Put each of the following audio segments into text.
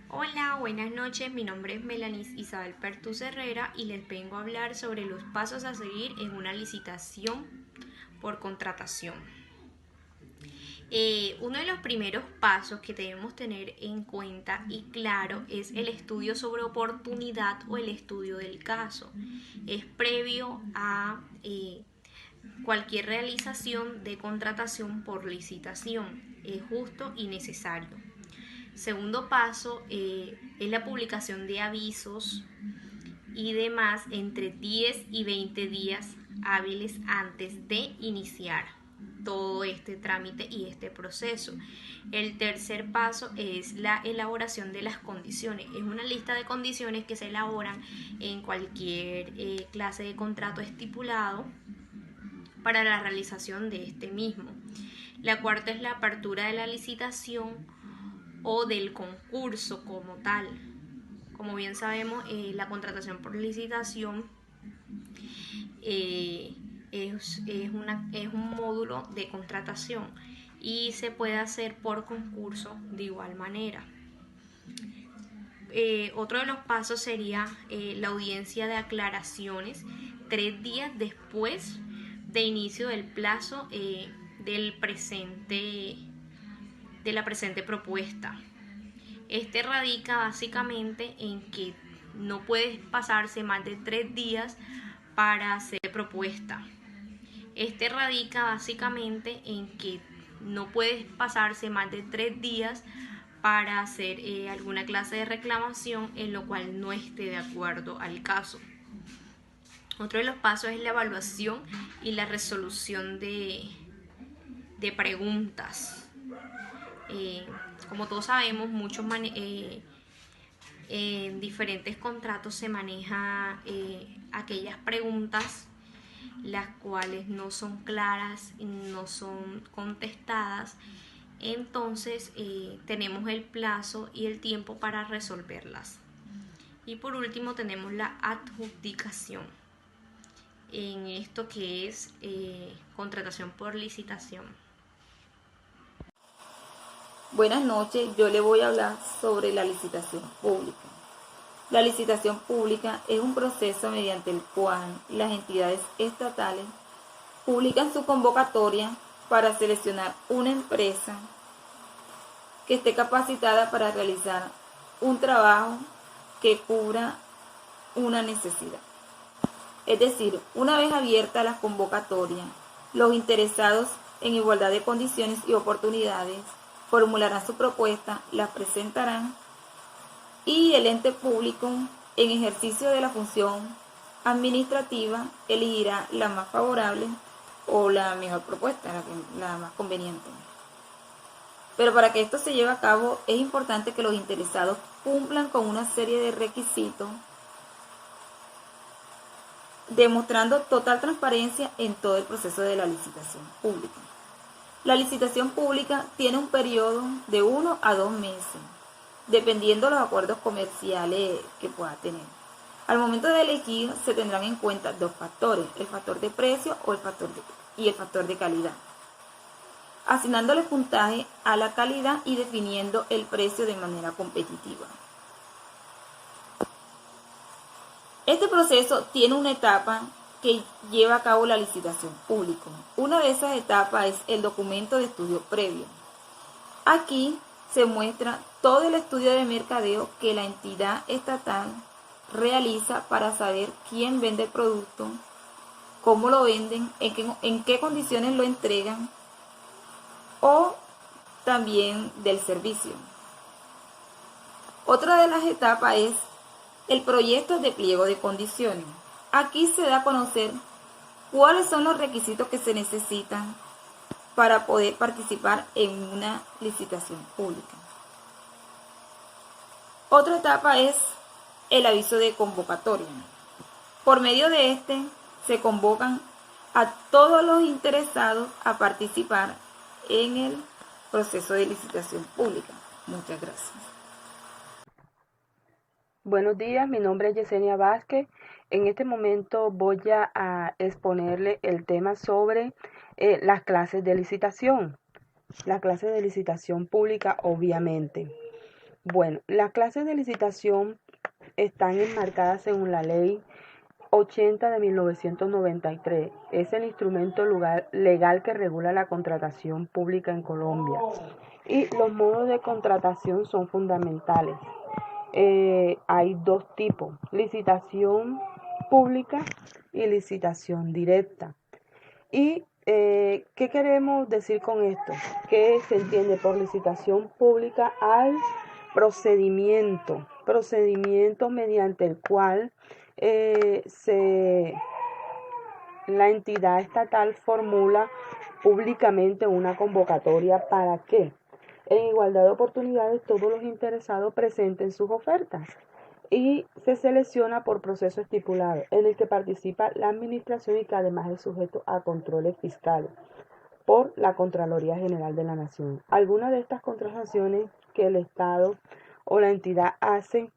Hola, buenas noches. Mi nombre es Melanis Isabel Pertuz Herrera y les vengo a hablar sobre los pasos a seguir en una licitación por contratación. Uno de los primeros pasos que debemos tener en cuenta y claro es el estudio sobre oportunidad o el estudio del caso. Es previo a cualquier realización de contratación por licitación. Es justo y necesario. Segundo paso es la publicación de avisos y demás entre 10 y 20 días hábiles antes de iniciar todo este trámite y este proceso. El tercer paso es la elaboración de las condiciones. Es una lista de condiciones que se elaboran en cualquier clase de contrato estipulado para la realización de este mismo. La cuarta es la apertura de la licitación o del concurso como tal. Como bien sabemos, la contratación por licitación eh, es un módulo de contratación y se puede hacer por concurso de igual manera. Otro de los pasos sería la audiencia de aclaraciones 3 días después de inicio del plazo del presente, de la presente propuesta. Este radica básicamente en que no puede pasarse más de 3 días para hacer propuesta. Este radica básicamente en que no puede pasarse más de 3 días para hacer alguna clase de reclamación en lo cual no esté de acuerdo al caso. Otro de los pasos es la evaluación y la resolución de preguntas. Como todos sabemos, en diferentes contratos se maneja aquellas preguntas las cuales no son claras y no son contestadas. Entonces tenemos el plazo y el tiempo para resolverlas. Y por último tenemos la adjudicación, en esto que es contratación por licitación. Buenas noches, yo le voy a hablar sobre la licitación pública. La licitación pública es un proceso mediante el cual las entidades estatales publican su convocatoria para seleccionar una empresa que esté capacitada para realizar un trabajo que cubra una necesidad. Es decir, una vez abierta la convocatoria, los interesados en igualdad de condiciones y oportunidades formularán su propuesta, la presentarán y el ente público, en ejercicio de la función administrativa, elegirá la más favorable o la mejor propuesta, la más conveniente. Pero para que esto se lleve a cabo es importante que los interesados cumplan con una serie de requisitos, demostrando total transparencia en todo el proceso de la licitación pública. La licitación pública tiene un periodo de 1 a 2 meses, dependiendo de los acuerdos comerciales que pueda tener. Al momento de elegir se tendrán en cuenta dos factores, el factor de precio y el factor de calidad, asignándole puntaje a la calidad y definiendo el precio de manera competitiva. Este proceso tiene una etapa que lleva a cabo la licitación pública. Una de esas etapas es el documento de estudio previo. Aquí se muestra todo el estudio de mercadeo que la entidad estatal realiza para saber quién vende el producto, cómo lo venden, en qué condiciones lo entregan o también del servicio. Otra de las etapas es el proyecto de pliego de condiciones. Aquí se da a conocer cuáles son los requisitos que se necesitan para poder participar en una licitación pública. Otra etapa es el aviso de convocatoria. Por medio de este se convocan a todos los interesados a participar en el proceso de licitación pública. Muchas gracias. Buenos días, mi nombre es Yesenia Vázquez. En este momento voy a exponerle el tema sobre las clases de licitación. Las clases de licitación pública, obviamente. Bueno, las clases de licitación están enmarcadas según la Ley 80 de 1993. Es el instrumento legal que regula la contratación pública en Colombia. Y los modos de contratación son fundamentales. Hay dos tipos: licitación pública y licitación directa. ¿Y qué queremos decir con esto? ¿Qué se entiende por licitación pública? Al procedimiento mediante el cual la entidad estatal formula públicamente una convocatoria para que, en igualdad de oportunidades, todos los interesados presenten sus ofertas, y se selecciona por proceso estipulado en el que participa la administración y que además es sujeto a controles fiscales por la Contraloría General de la Nación. Algunas de estas contrataciones que el Estado o la entidad hace,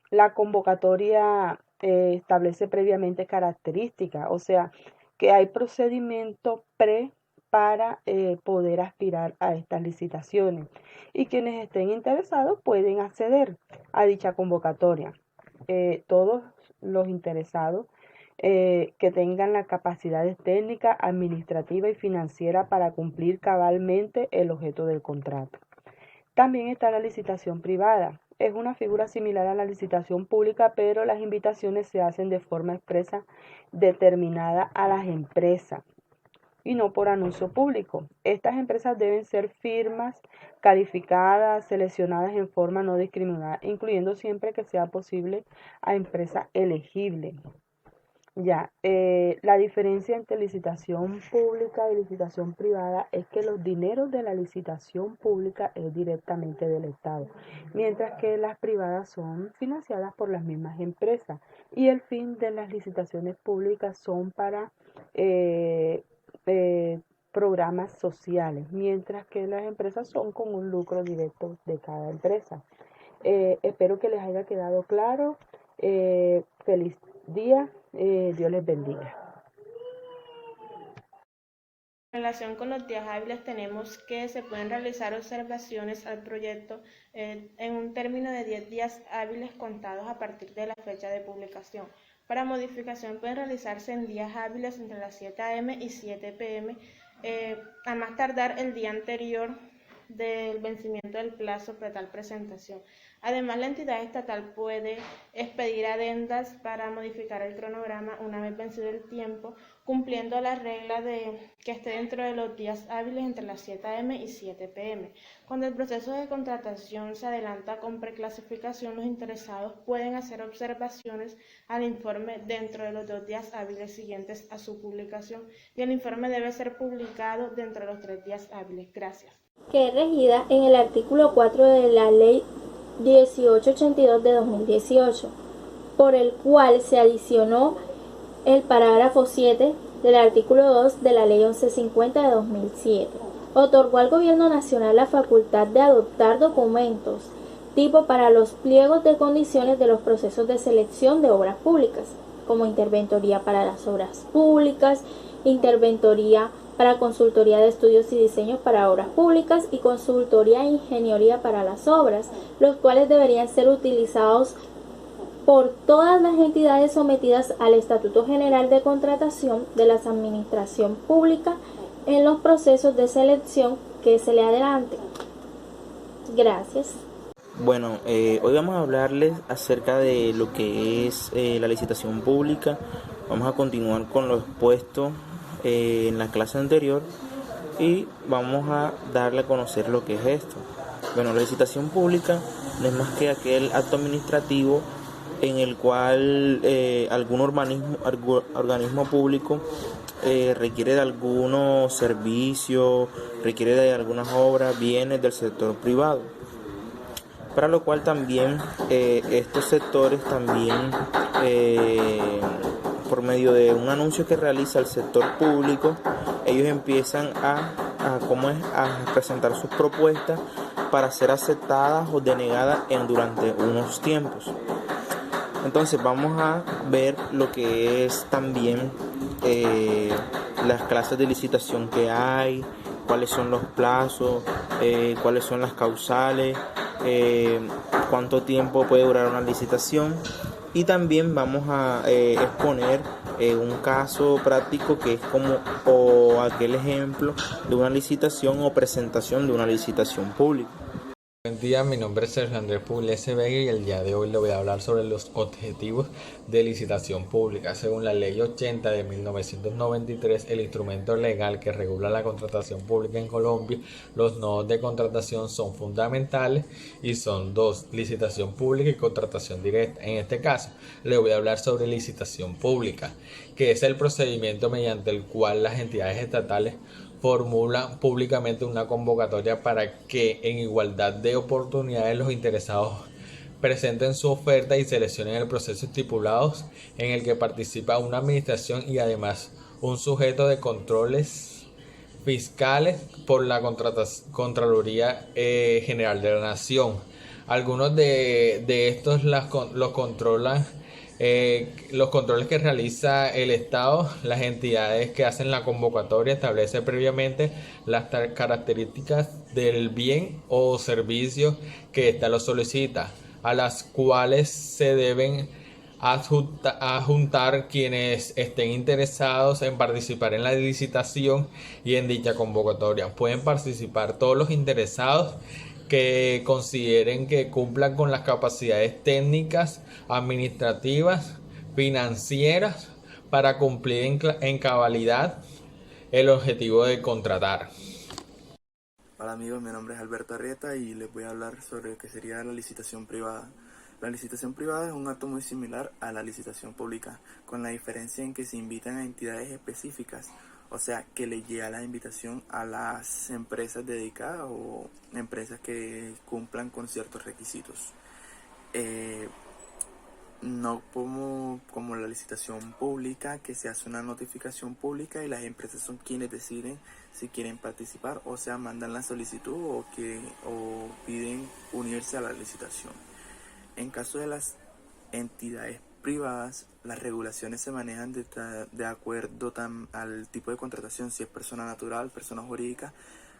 la convocatoria establece previamente características, o sea, que hay procedimiento para poder aspirar a estas licitaciones, y quienes estén interesados pueden acceder a dicha convocatoria. Todos los interesados que tengan las capacidades técnicas, administrativa y financiera para cumplir cabalmente el objeto del contrato. También está la licitación privada. Es una figura similar a la licitación pública, pero las invitaciones se hacen de forma expresa determinada a las empresas y no por anuncio público. Estas empresas deben ser firmas, calificadas, seleccionadas en forma no discriminada, incluyendo siempre que sea posible a empresas elegibles. La diferencia entre licitación pública y licitación privada es que los dineros de la licitación pública es directamente del Estado, mientras que las privadas son financiadas por las mismas empresas, y el fin de las licitaciones públicas son para programas sociales, mientras que las empresas son con un lucro directo de cada empresa. Espero que les haya quedado claro. Feliz día. Dios les bendiga. En relación con los días hábiles, tenemos que se pueden realizar observaciones al proyecto en un término de 10 días hábiles contados a partir de la fecha de publicación. Para modificación pueden realizarse en días hábiles entre las 7 a.m. y 7 p.m., a más tardar el día anterior del vencimiento del plazo para tal presentación. Además, la entidad estatal puede expedir adendas para modificar el cronograma una vez vencido el tiempo, cumpliendo la regla de que esté dentro de los días hábiles entre las 7 a.m. y 7 p.m. Cuando el proceso de contratación se adelanta con preclasificación, los interesados pueden hacer observaciones al informe dentro de los 2 días hábiles siguientes a su publicación, y el informe debe ser publicado dentro de los 3 días hábiles. Gracias. Que es regida en el artículo 4 de la Ley 1882 de 2018, por el cual se adicionó el parágrafo 7 del artículo 2 de la Ley 1150 de 2007. Otorgó al Gobierno Nacional la facultad de adoptar documentos tipo para los pliegos de condiciones de los procesos de selección de obras públicas, como interventoría para las obras públicas, interventoría para consultoría de estudios y diseños para obras públicas y consultoría e ingeniería para las obras, los cuales deberían ser utilizados por todas las entidades sometidas al Estatuto General de Contratación de la Administración Pública en los procesos de selección que se le adelante. Gracias. Bueno, hoy vamos a hablarles acerca de lo que es la licitación pública. Vamos a continuar con lo expuesto en la clase anterior y vamos a darle a conocer lo que es esto. Bueno, la licitación pública no es más que aquel acto administrativo en el cual algún organismo público requiere de algunos servicios, requiere de algunas obras, bienes del sector privado, para lo cual también estos sectores también por medio de un anuncio que realiza el sector público, ellos empiezan a presentar sus propuestas para ser aceptadas o denegadas durante unos tiempos. Entonces vamos a ver lo que es también las clases de licitación que hay, cuáles son los plazos, cuáles son las causales cuánto tiempo puede durar una licitación, y también vamos a exponer un caso práctico que es como o aquel ejemplo de una licitación o presentación de una licitación pública. Buen día, mi nombre es Sergio Andrés Pugliese Vega y el día de hoy le voy a hablar sobre los objetivos de licitación pública. Según la Ley 80 de 1993, el instrumento legal que regula la contratación pública en Colombia, los nodos de contratación son fundamentales y son dos: licitación pública y contratación directa. En este caso, le voy a hablar sobre licitación pública, que es el procedimiento mediante el cual las entidades estatales formulan públicamente una convocatoria para que en igualdad de oportunidades los interesados presenten su oferta y seleccionen el proceso estipulados en el que participa una administración y además un sujeto de controles fiscales por la Contraloría General de la Nación. Algunos de estos los controlan los controles que realiza el Estado. Las entidades que hacen la convocatoria establecen previamente las características del bien o servicio que ésta lo solicita, a las cuales se deben adjuntar quienes estén interesados en participar en la licitación y en dicha convocatoria. Pueden participar todos los interesados que consideren que cumplan con las capacidades técnicas, administrativas, financieras para cumplir en cabalidad el objetivo de contratar. Hola amigos, mi nombre es Alberto Arrieta y les voy a hablar sobre lo que sería la licitación privada. La licitación privada es un acto muy similar a la licitación pública, con la diferencia en que se invitan a entidades específicas, o sea, que le llega la invitación a las empresas dedicadas o empresas que cumplan con ciertos requisitos. No como la licitación pública, que se hace una notificación pública y las empresas son quienes deciden si quieren participar, o sea, mandan la solicitud o piden unirse a la licitación. En caso de las entidades privadas, las regulaciones se manejan de acuerdo al tipo de contratación, si es persona natural, persona jurídica,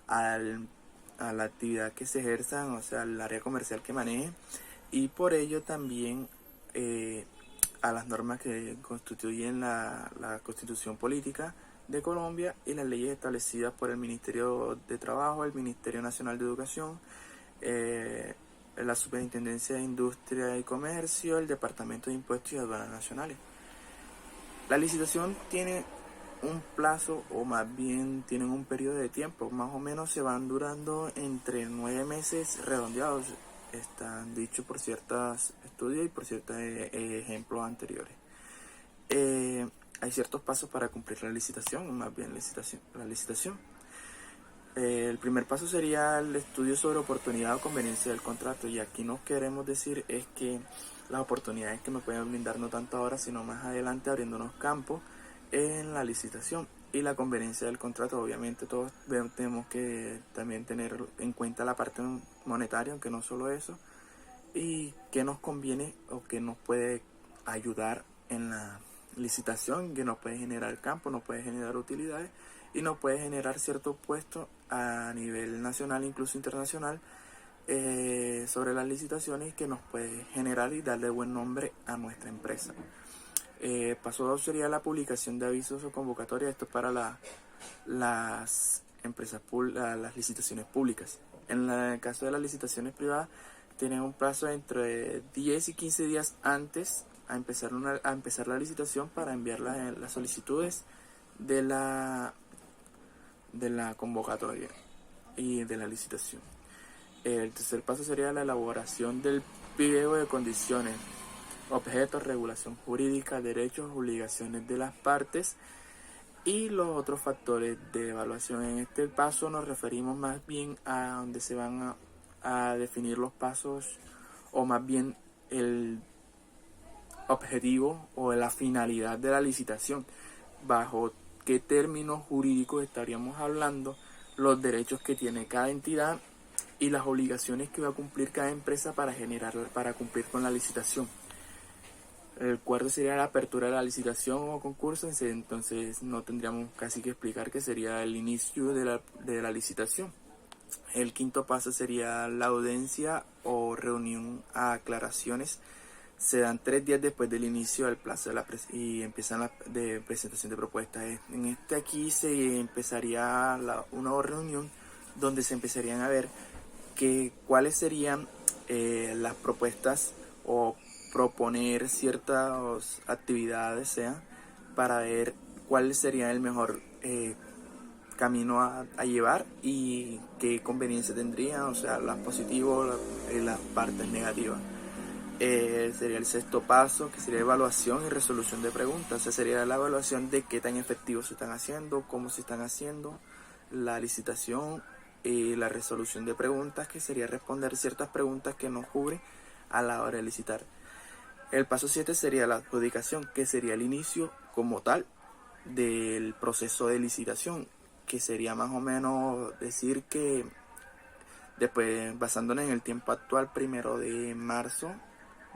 a la actividad que se ejerzan, o sea, al área comercial que maneje, y por ello también a las normas que constituyen la Constitución Política de Colombia y las leyes establecidas por el Ministerio de Trabajo, el Ministerio Nacional de Educación, la Superintendencia de Industria y Comercio, el Departamento de Impuestos y Aduanas Nacionales. La licitación tiene un plazo, o más bien tienen un periodo de tiempo, más o menos se van durando entre 9 meses redondeados, están dichos por ciertos estudios y por ciertos ejemplos anteriores. Hay ciertos pasos para cumplir la licitación, más bien la licitación. El primer paso sería el estudio sobre oportunidad o conveniencia del contrato, y aquí nos queremos decir es que las oportunidades que me pueden brindar no tanto ahora sino más adelante, abriéndonos campos en la licitación, y la conveniencia del contrato. Obviamente todos tenemos que también tener en cuenta la parte monetaria, aunque no solo eso, y qué nos conviene o qué nos puede ayudar en la licitación, que nos puede generar campo, nos puede generar utilidades y nos puede generar ciertos puestos a nivel nacional, incluso internacional, sobre las licitaciones, que nos puede generar y darle buen nombre a nuestra empresa. Paso 2 sería la publicación de avisos o convocatorias. Esto es para las empresas las licitaciones públicas. En el caso de las licitaciones privadas, tienen un plazo entre 10 y 15 días antes a empezar la licitación para enviar las solicitudes de la convocatoria y de la licitación. El tercer paso sería la elaboración del pliego de condiciones, objetos, regulación jurídica, derechos, obligaciones de las partes y los otros factores de evaluación. En este paso nos referimos más bien a donde se van a definir los pasos, o más bien el objetivo o la finalidad de la licitación, bajo qué términos jurídicos estaríamos hablando, los derechos que tiene cada entidad y las obligaciones que va a cumplir cada empresa para cumplir con la licitación. El cuarto sería la apertura de la licitación o concurso, entonces no tendríamos casi que explicar que sería el inicio de la licitación. El quinto paso sería la audiencia o reunión a aclaraciones. Se dan 3 días después del inicio del plazo y empiezan la de presentación de propuestas. En aquí se empezaría una reunión donde se empezarían a ver cuáles serían las propuestas o proponer ciertas actividades para ver cuál sería el mejor camino a llevar y qué conveniencia tendría, o sea, las positivas y las partes negativas. Sería el sexto paso, que sería evaluación y resolución de preguntas. O sea, sería la evaluación de qué tan efectivos se están haciendo, cómo se están haciendo, la licitación y la resolución de preguntas, que sería responder ciertas preguntas que nos cubren a la hora de licitar. El paso 7 sería la adjudicación, que sería el inicio como tal del proceso de licitación, que sería más o menos decir que después, basándonos en el tiempo actual, 1 de marzo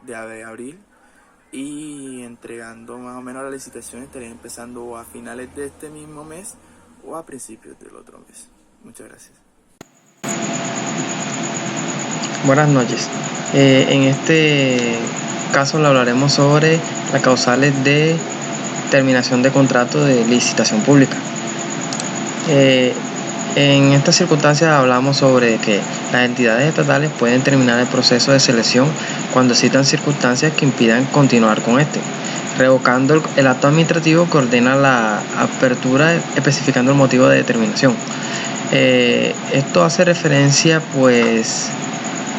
de abril, y entregando más o menos la licitación, estaría empezando a finales de este mismo mes o a principios del otro mes. Muchas gracias. Buenas noches. En este caso le hablaremos sobre las causales de terminación de contrato de licitación pública. En estas circunstancias hablamos sobre que las entidades estatales pueden terminar el proceso de selección cuando existan circunstancias que impidan continuar con este, revocando el acto administrativo que ordena la apertura, especificando el motivo de determinación. Esto hace referencia pues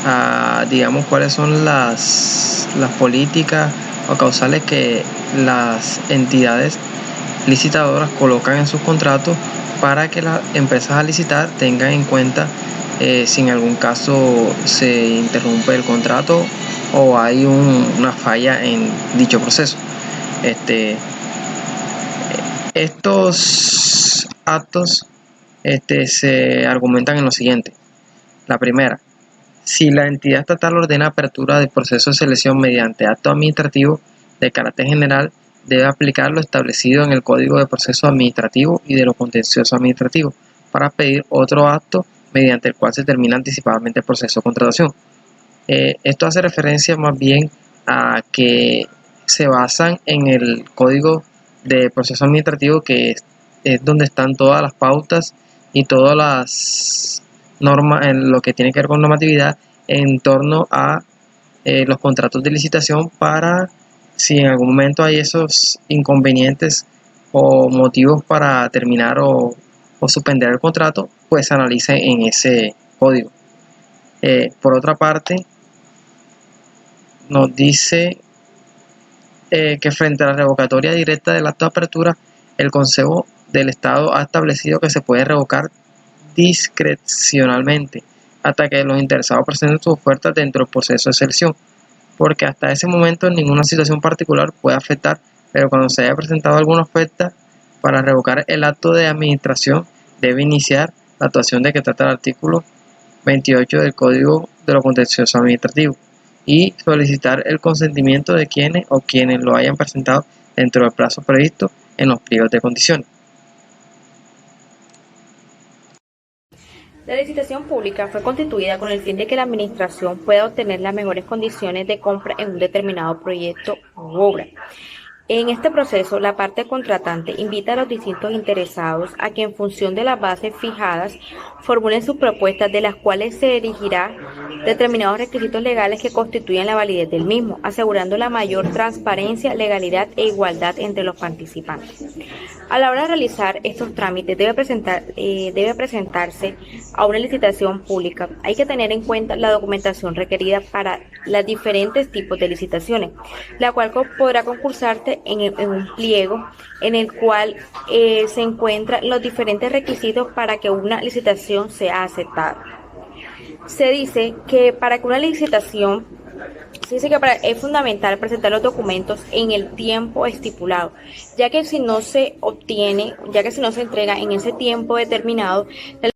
a, digamos, cuáles son las políticas o causales que las entidades licitadoras colocan en sus contratos para que las empresas a licitar tengan en cuenta si en algún caso se interrumpe el contrato o hay una falla en dicho proceso. Estos actos se argumentan en lo siguiente. La primera, si la entidad estatal ordena apertura del proceso de selección mediante acto administrativo de carácter general, debe aplicar lo establecido en el Código de Proceso Administrativo y de lo Contencioso Administrativo para pedir otro acto mediante el cual se termina anticipadamente el proceso de contratación. Esto hace referencia más bien a que se basan en el Código de Proceso Administrativo, que es donde están todas las pautas y todas las normas en lo que tiene que ver con normatividad en torno a los contratos de licitación, para si en algún momento hay esos inconvenientes o motivos para terminar o suspender el contrato, pues se analice en ese código. Por otra parte, nos dice que frente a la revocatoria directa del acto de apertura, el Consejo del Estado ha establecido que se puede revocar discrecionalmente hasta que los interesados presenten sus ofertas dentro del proceso de selección, porque hasta ese momento ninguna situación particular puede afectar, pero cuando se haya presentado alguna oferta para revocar el acto de administración, debe iniciar la actuación de que trata el artículo 28 del Código de lo Contencioso Administrativo y solicitar el consentimiento de quienes lo hayan presentado dentro del plazo previsto en los pliegos de condiciones. La licitación pública fue constituida con el fin de que la administración pueda obtener las mejores condiciones de compra en un determinado proyecto u obra. En este proceso, la parte contratante invita a los distintos interesados a que, en función de las bases fijadas, formulen sus propuestas, de las cuales se erigirá determinados requisitos legales que constituyen la validez del mismo, asegurando la mayor transparencia, legalidad e igualdad entre los participantes. A la hora de realizar estos trámites debe presentarse a una licitación pública. Hay que tener en cuenta la documentación requerida para los diferentes tipos de licitaciones, la cual podrá concursarse en un pliego en el cual se encuentran los diferentes requisitos para que una licitación sea aceptada. Se dice que para que una licitación es fundamental presentar los documentos en el tiempo estipulado, ya que si no se entrega en ese tiempo determinado,